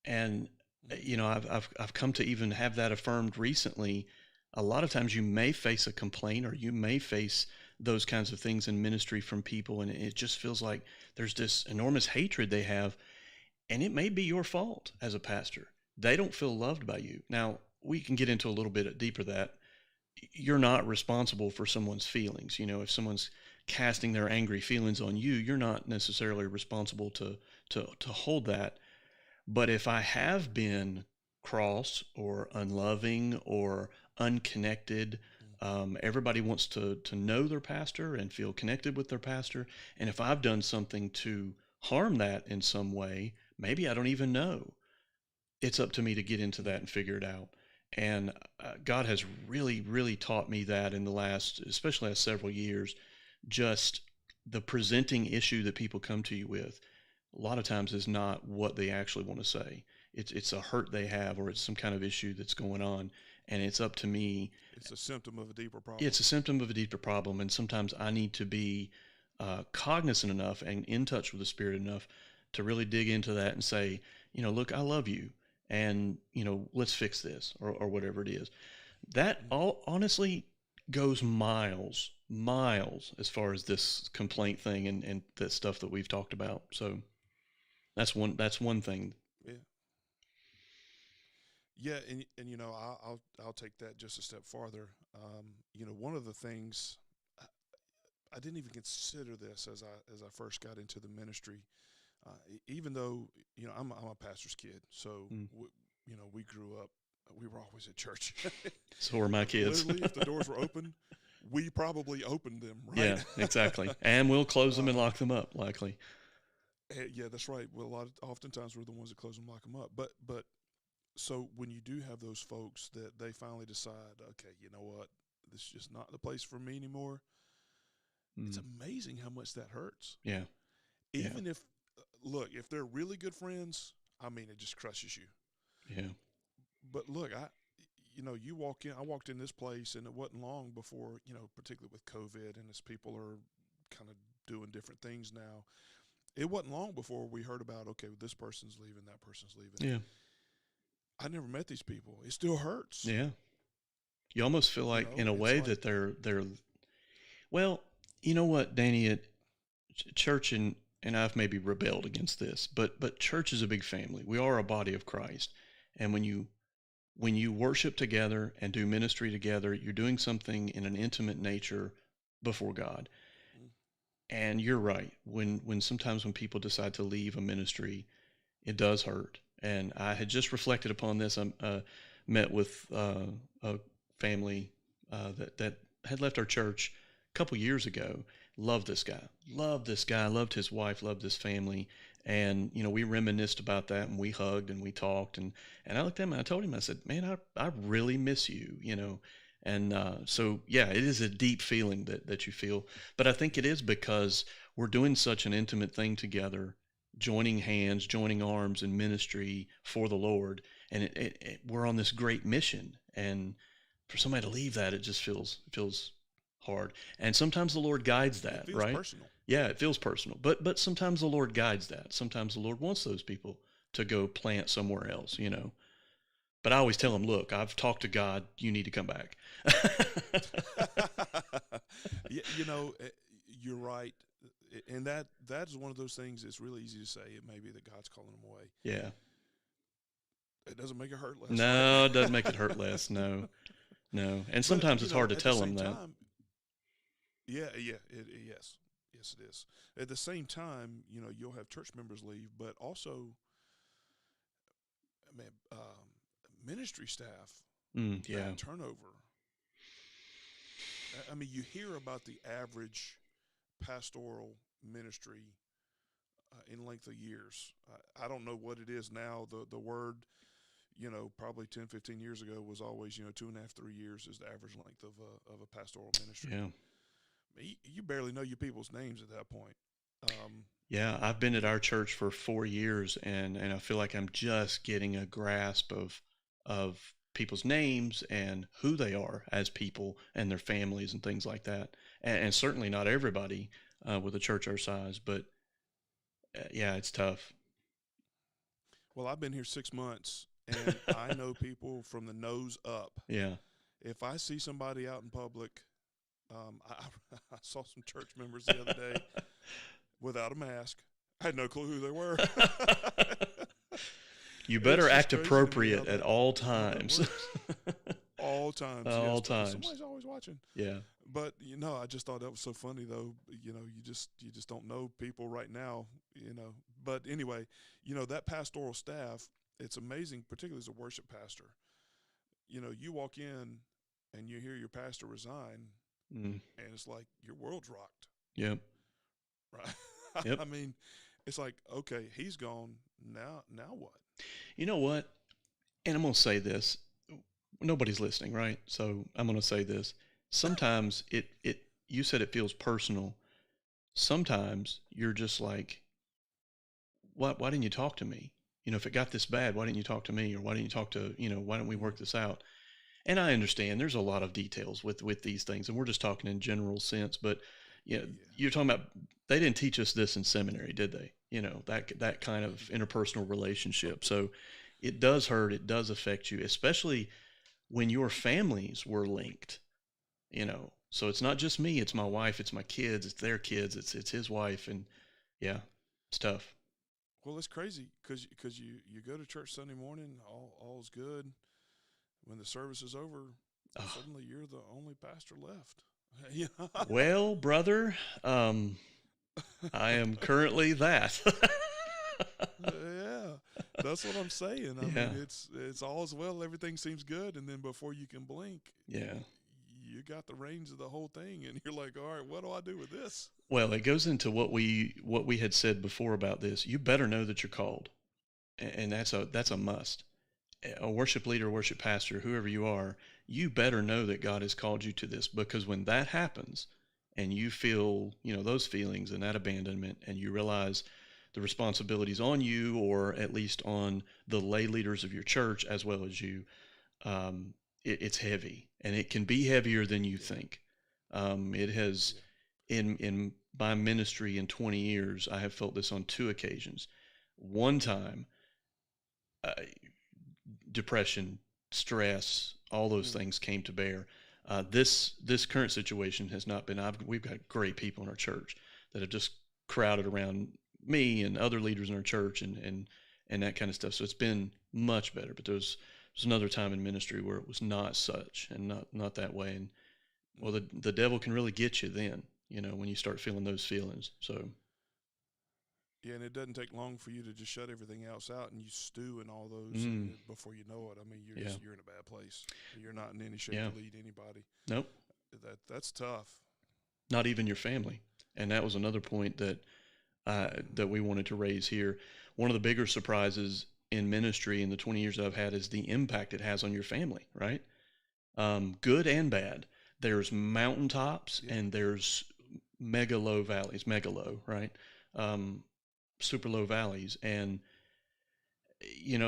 And, I've come to even have that affirmed recently. A lot of times you may face a complaint or you may face those kinds of things in ministry from people, and it just feels like there's this enormous hatred they have, and it may be your fault as a pastor. They don't feel loved by you. Now, we can get into a little bit deeper that you're not responsible for someone's feelings. If someone's casting their angry feelings on you, you're not necessarily responsible to hold that. But if I have been cross or unloving or unconnected, everybody wants to know their pastor and feel connected with their pastor. And if I've done something to harm that in some way, maybe I don't even know. It's up to me to get into that and figure it out. And God has really, really taught me that in the last, especially last several years, just the presenting issue that people come to you with a lot of times is not what they actually want to say. It's a hurt they have, or it's some kind of issue that's going on, and it's up to me. It's a symptom of a deeper problem. It's a symptom of a deeper problem, and sometimes I need to be cognizant enough and in touch with the Spirit enough to really dig into that and say, look, I love you, and let's fix this, or whatever it is. That all honestly goes miles as far as this complaint thing and the stuff that we've talked about. So that's one thing. Yeah. Yeah, and I'll take that just a step farther. One of the things I didn't even consider this as I first got into the ministry, even though I'm a pastor's kid, so we grew up. We were always at church. So were my kids. Literally, if the doors were open, we probably opened them, right? Yeah, exactly. And we'll close them and lock them up, likely. Yeah, that's right. Well, oftentimes we're the ones that close them, lock them up. But so when you do have those folks that they finally decide, okay, you know what, this is just not the place for me anymore. It's amazing how much that hurts. Yeah. Even if, look, if they're really good friends, I mean, it just crushes you. Yeah. But look, you walk in. I walked in this place, and it wasn't long before, particularly with COVID, and as people are kind of doing different things now, it wasn't long before we heard about, okay, well, this person's leaving, that person's leaving. Yeah. I never met these people. It still hurts. Yeah. You almost feel like, in a way, like, that they're. Well, you know what, Danny? Church and I've maybe rebelled against this, but church is a big family. We are a body of Christ, and when you worship together and do ministry together, you're doing something in an intimate nature before God. And you're right. When sometimes when people decide to leave a ministry, it does hurt. And I had just reflected upon this. I met with a family that had left our church a couple years ago. Loved this guy. Loved his wife. Loved his family. And we reminisced about that, and we hugged and we talked. And I looked at him and I told him, I said, "Man, I really miss you." And so, yeah, it is a deep feeling that you feel. But I think it is because we're doing such an intimate thing together, joining hands, joining arms in ministry for the Lord. And we're on this great mission. And for somebody to leave that, it just feels hard. And sometimes the Lord guides that, it feels right? Personal. Yeah, it feels personal. But sometimes the Lord guides that. Sometimes the Lord wants those people to go plant somewhere else, But I always tell them, look, I've talked to God. You need to come back. Yeah, you're right. And that is one of those things that's really easy to say. It may be that God's calling them away. Yeah. It doesn't make it hurt less. No, it doesn't make it hurt less. No. And sometimes it's hard to tell them that. Yeah. Yes, it is. At the same time, you'll have church members leave, but also, ministry staff, turnover. I mean, you hear about the average pastoral ministry in length of years. I don't know what it is now. The word, probably 10, 15 years ago was always, 2.5, 3 years is the average length of a pastoral ministry. Yeah. You barely know your people's names at that point. Yeah, I've been at our church for 4 years, and I feel like I'm just getting a grasp of people's names and who they are as people and their families and things like that. And certainly not everybody with a church our size, but yeah, it's tough. Well, I've been here 6 months, and I know people from the nose up. Yeah. If I see somebody out in public, I saw some church members the other day without a mask. I had no clue who they were. You better act appropriate at all times. All times. All times. Somebody's always watching. Yeah. But I just thought that was so funny though. You just don't know people right now. But anyway, that pastoral staff. It's amazing, particularly as a worship pastor. You walk in and you hear your pastor resign, Mm. and it's like your world's rocked, Yep. right? Yep. I mean, it's like, okay, he's gone. Now what? You know what? And I'm going to say this. Nobody's listening, right? So I'm going to say this. Sometimes you said it feels personal. Sometimes you're just like, why didn't you talk to me? If it got this bad, why didn't you talk to me? Or why didn't you talk to, why don't we work this out? And I understand there's a lot of details with these things, and we're just talking in general sense. But Yeah. you're talking about, they didn't teach us this in seminary, did they? That kind of interpersonal relationship. So it does hurt. It does affect you, especially when your families were linked. So it's not just me. It's my wife. It's my kids. It's their kids. It's his wife, and yeah, it's tough. Well, it's crazy because you go to church Sunday morning, all's good. When the service is over, Oh, suddenly you're the only pastor left. well, brother, I am currently that. Yeah, that's what I'm saying. I Yeah, mean, it's all's well. Everything seems good, and then before you can blink, yeah. you got the reins of the whole thing, and you're like, all right, what do I do with this? Well, it goes into what we had said before about this. You better know that you're called, and that's a must. A worship leader, worship pastor, whoever you are, you better know that God has called you to this, because when that happens and you feel, those feelings and that abandonment, and you realize the responsibilities on you, or at least on the lay leaders of your church as well as you, it's heavy, and it can be heavier than you think. It has, Yeah. in my ministry in 20 years, I have felt this on two occasions. One time, uh, depression, stress, all those Mm. things came to bear. This current situation has not been. We've got great people in our church that have just crowded around me and other leaders in our church, and that kind of stuff. So it's been much better. But there's another time in ministry where it was not such, and not that way. And well, Mm. the devil can really get you then. When you start feeling those feelings. So Yeah, and it doesn't take long for you to just shut everything else out, and you stew in all those, and mm, before you know it, I mean, yeah, you're in a bad place. You're not in any shape yeah, to lead anybody. nope, That's tough. not even your family. And that was another point that we wanted to raise here. One of the bigger surprises in ministry in the 20 years that I've had is the impact it has on your family, right? Good and bad. There's mountaintops Yeah. and there's mega low valleys, mega low, right? Um, Super low valleys. And,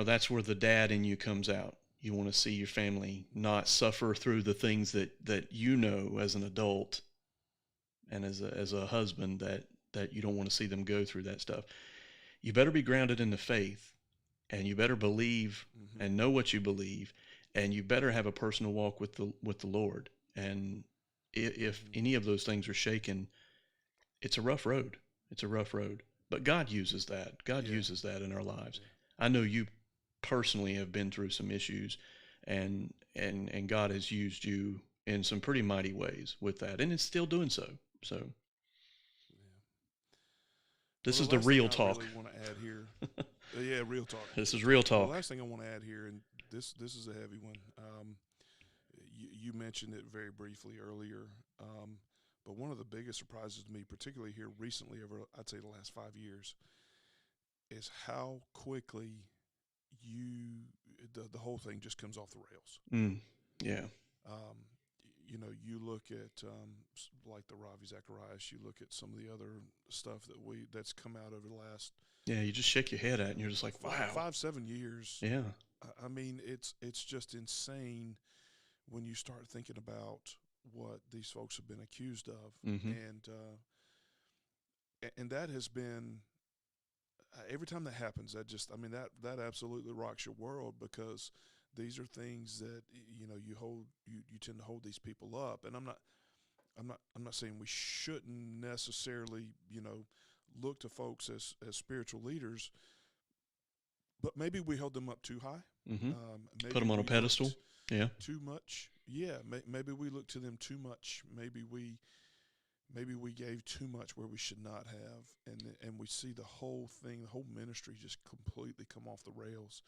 that's where the dad in you comes out. You want to see your family not suffer through the things that as an adult and as a husband, that you don't want to see them go through that stuff. You better be grounded in the faith, and you better believe Mm-hmm. and know what you believe, and you better have a personal walk with the Lord. And if Mm-hmm. any of those things are shaken, it's a rough road. It's a rough road. But God uses that. God Yeah. uses that in our lives. Yeah. I know you personally have been through some issues, and God has used you in some pretty mighty ways with that, and it's still doing so. So Yeah. Well, this the is the last thing real I really talk. want to add here, yeah, real talk, This real is real talk. The talk. last thing I want to add here, and this is a heavy one. You mentioned it very briefly earlier, but one of the biggest surprises to me, particularly here recently, over I'd say the last 5 years, is how quickly you the whole thing just comes off the rails. Mm, yeah. Um, you look at like the Ravi Zacharias. You look at some of the other stuff that's come out over the last Yeah, you just shake your head at it and you're just like, five, wow. 5, 7 years. Yeah. I mean, it's just insane when you start thinking about what these folks have been accused of, Mm-hmm. and that has been every time that happens. That just, I mean, that absolutely rocks your world because these are things that you tend to hold these people up, and I'm not saying we shouldn't necessarily look to folks as spiritual leaders, but maybe we held them up too high. Mm-hmm. Put Maybe them on a we pedestal. looked Yeah. too much yeah, maybe we look to them too much. Maybe we gave too much where we should not have, and we see the whole thing, the whole ministry just completely come off the rails.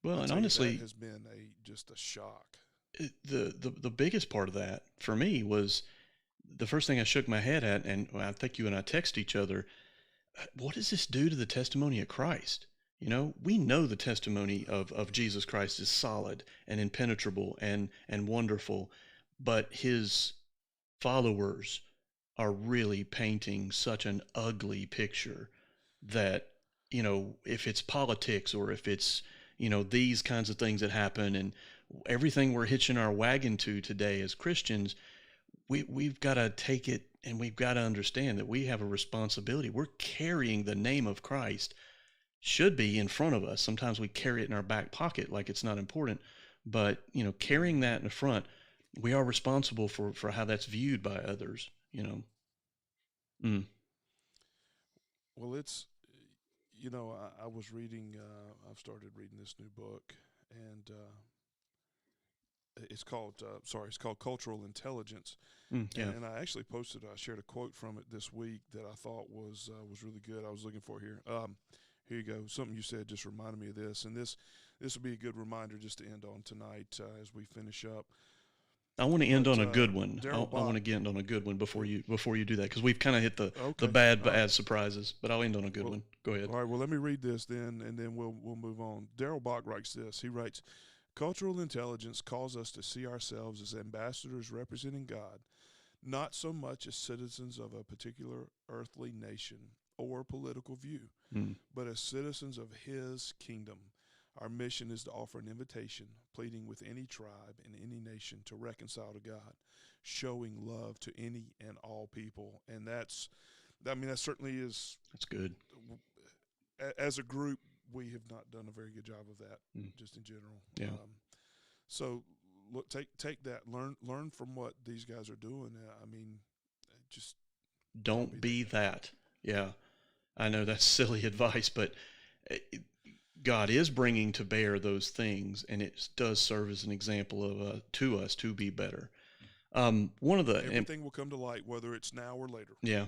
Well, I and tell you, that honestly, has been just a shock. the biggest part of that for me was the first thing I shook my head at, and I think you and I text each other. What does this do to the testimony of Christ? We know the testimony of Jesus Christ is solid and impenetrable and wonderful, but his followers are really painting such an ugly picture that, if it's politics or if it's, these kinds of things that happen and everything we're hitching our wagon to today as Christians, we've got to take it and we've got to understand that we have a responsibility. We're carrying the name of Christ, should be in front of us. Sometimes we carry it in our back pocket like it's not important, but carrying that in the front, we are responsible for how that's viewed by others. Mm, Well, I was reading. I've started reading this new book, and it's called Cultural Intelligence. yeah. And I actually I shared a quote from it this week that I thought was really good. I was looking for it here. Here you go. Something you said just reminded me of this, and this will be a good reminder just to end on tonight as we finish up. I want to end But on a good one. I Daryl want Bach. to end on a good one before you do that, because we've kind of hit the Okay. bad surprises. But I'll end on a good Well, one. Go ahead. all right. Well, let me read this then, and then we'll move on. Daryl Bach writes this. He writes, "Cultural intelligence calls us to see ourselves as ambassadors representing God, not so much as citizens of a particular earthly nation or political view, Mm, but as citizens of His kingdom. Our mission is to offer an invitation, pleading with any tribe and any nation to reconcile to God, showing love to any and all people." And that certainly is, that's good. as a group, we have not done a very good job of that, Mm, just in general. yeah. So look, take that, learn from what these guys are doing. Just Don't be that. Yeah. I know that's silly advice, but God is bringing to bear those things, and it does serve as an example of to us to be better. One of the everything will come to light, whether it's now or later. Yeah,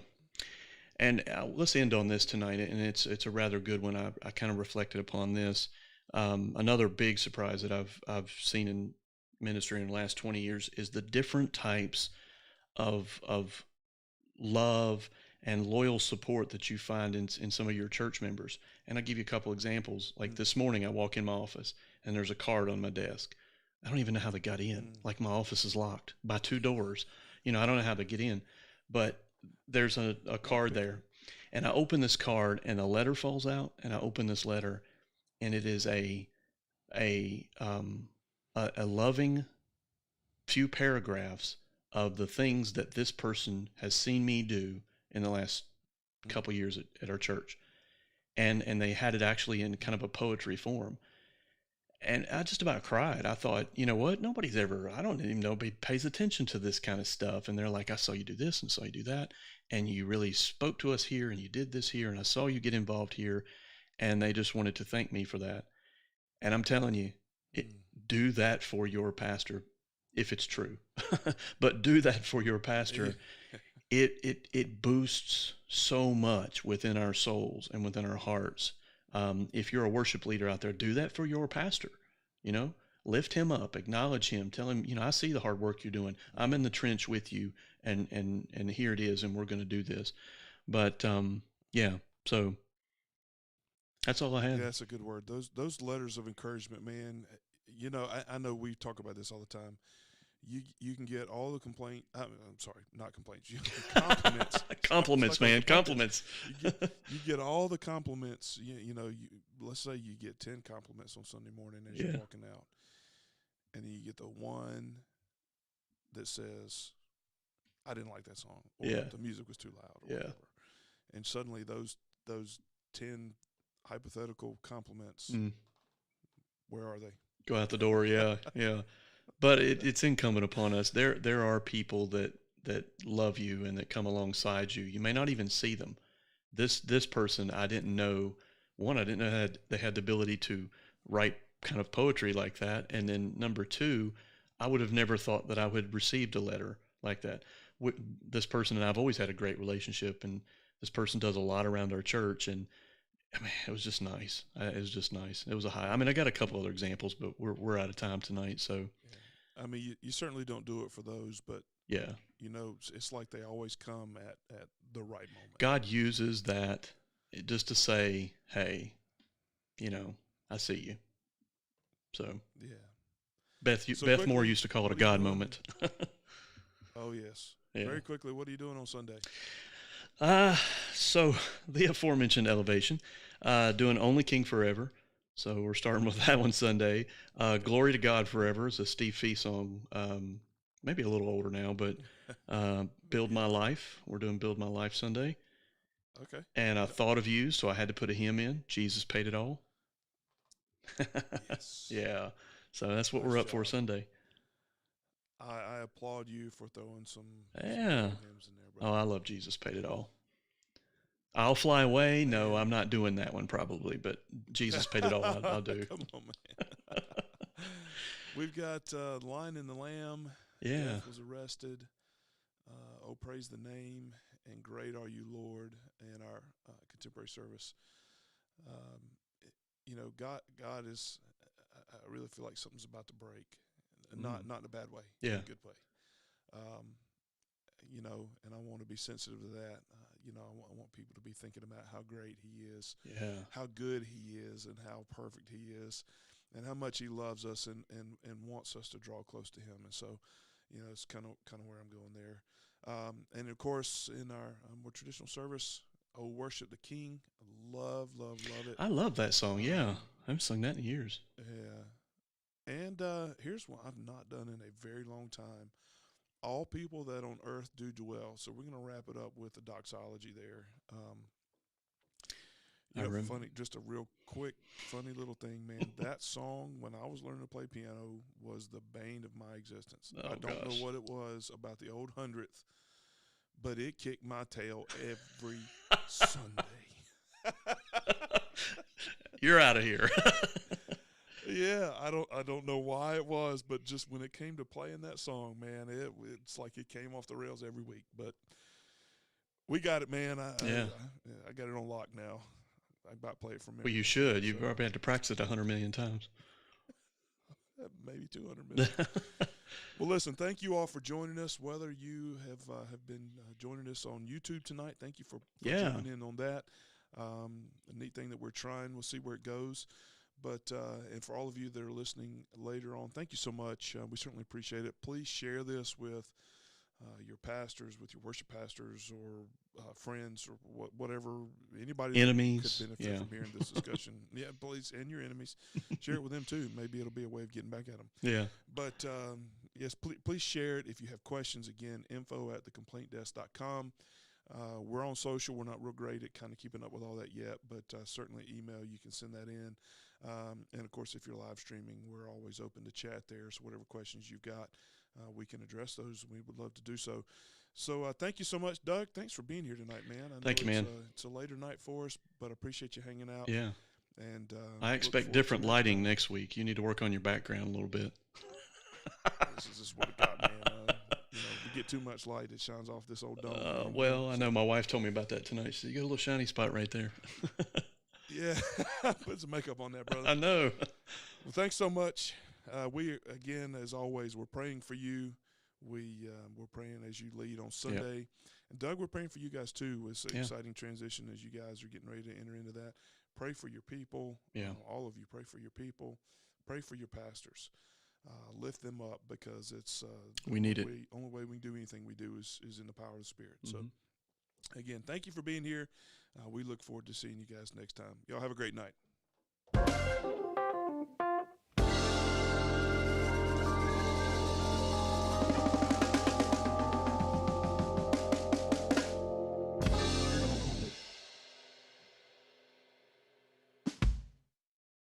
and let's end on this tonight, and it's a rather good one. I kind of reflected upon this. Another big surprise that I've seen in ministry in the last 20 years is the different types of love and loyal support that you find in some of your church members. And I'll give you a couple examples. Like this morning, I walk in my office and there's a card on my desk. I don't even know how they got in. Like my office is locked by two doors. I don't know how to get in, but there's a card there. And I open this card and a letter falls out, and I open this letter and it is a loving few paragraphs of the things that this person has seen me do in the last couple years at our church. And they had it actually in kind of a poetry form. And I just about cried. I thought, you know what? I don't even know nobody pays attention to this kind of stuff. And they're like, I saw you do this and saw you do that. And you really spoke to us here and you did this here. And I saw you get involved here. And they just wanted to thank me for that. And I'm telling you, do that for your pastor if it's true. But do that for your pastor. It boosts so much within our souls and within our hearts. If you're a worship leader out there, do that for your pastor. Lift him up, acknowledge him, tell him, I see the hard work you're doing. I'm in the trench with you, and here it is, and we're going to do this. But yeah, so that's all I had. Yeah, that's a good word. Those letters of encouragement, man. I know we talk about this all the time. You can get all the I'm sorry, not complaints. Compliments. Compliments, man. Compliments. You get all the compliments. Let's say you get 10 compliments on Sunday morning as you're walking out, and then you get the one that says, "I didn't like that song," or "The music was too loud," or whatever. And suddenly those 10 hypothetical compliments, where are they? Go out the door. Yeah. But it's incumbent upon us. There are people that love you and that come alongside you. You may not even see them. This person, I didn't know. One, I didn't know they had the ability to write kind of poetry like that. And then number two, I would have never thought that I would have received a letter like that. This person and I've always had a great relationship, and this person does a lot around our church, and I mean, it was just nice. It was just nice. It was a high. I mean, I got a couple other examples, but we're out of time tonight. So Yeah. I mean, you certainly don't do it for those, but yeah, it's like they always come at the right moment. God uses that just to say, hey, I see you. So Yeah. Beth So Beth quickly, Moore used to call it a what are you God doing? moment. Oh yes. Yeah. Very quickly, what are you doing on Sunday? So the aforementioned elevation, doing Only King Forever. So we're starting with that one Sunday. Glory to God Forever is a Steve Fee song. Maybe a little older now, but Build My Life. We're doing Build My Life Sunday. Okay. And I thought of you, so I had to put a hymn in. Jesus Paid It All. Yes. Yeah. So that's what Nice we're up for job. Sunday. I applaud you for throwing some Yeah. cool hymns in there, Oh, brother. I love Jesus Paid It All. I'll Fly Away. No, Man. I'm not doing that one probably, but Jesus Paid It All. I'll do. Come on, man. We've got Lion and the Lamb. Yeah. Death was arrested. Oh, praise the name, and great are you, Lord, and our contemporary service. Um, God is. I really feel like something's about to break, not in a bad way, Yeah. in a good way. And I want to be sensitive to that. I want people to be thinking about how great He is, Yeah. how good He is, and how perfect He is, and how much He loves us and wants us to draw close to Him. And so, it's kind of where I'm going there. And of course, in our more traditional service, "Oh, Worship the King." Love it. I love that song. Yeah. I haven't sung that in years. Yeah. And here's one I've not done in a very long time. "All people that on earth do dwell." So we're going to wrap it up with the doxology there. Just a real quick, funny little thing, man. That song, when I was learning to play piano, was the bane of my existence. Oh, I don't gosh. know what it was about the old 100th, but it kicked my tail every Sunday. You're out of here. Yeah, I don't know why it was, but just when it came to playing that song, man, it's like it came off the rails every week. But we got it, man. I got it on lock now. I about play it from memory. Well, you should. You've probably had to practice it 100 million times. Maybe 200 million. Well, listen, thank you all for joining us. Whether you have been joining us on YouTube tonight, thank you for tuning in on that. A neat thing that we're trying. We'll see where it goes. But and for all of you that are listening later on, thank you so much. We certainly appreciate it. Please share this with your pastors, with your worship pastors, or friends, or whatever, anybody Enemies. that could benefit from hearing this discussion. Yeah, please, and your enemies, share it with them too. Maybe it'll be a way of getting back at them. Yeah. But yes, please share it. If you have questions, again, info@thecomplaintdesk.com. We're on social. We're not real great at kind of keeping up with all that yet, but certainly email. You can send that in. And, of course, if you're live streaming, we're always open to chat there. So whatever questions you've got, we can address those. We would love to do so. So thank you so much, Doug. Thanks for being here tonight, man. I know Thank you, man. It's a later night for us, but I appreciate you hanging out. Yeah. And I expect different lighting next week. You need to work on your background a little bit. This is what it got, man. If you get too much light, it shines off this old dome. Well, I know my wife told me about that tonight. She said, "You got a little shiny spot right there." Yeah, put some makeup on that, brother. I know. Well, thanks so much. We, again, as always, we're praying for you. We're praying as you lead on Sunday. Yep. And, Doug, we're praying for you guys, too. It's an exciting transition as you guys are getting ready to enter into that. Pray for your people. Yeah. All of you, pray for your people. Pray for your pastors. Lift them up, because it's we need it. Only way we can do anything we do is in the power of the Spirit. Mm-hmm. So, again, thank you for being here. We look forward to seeing you guys next time. Y'all have a great night.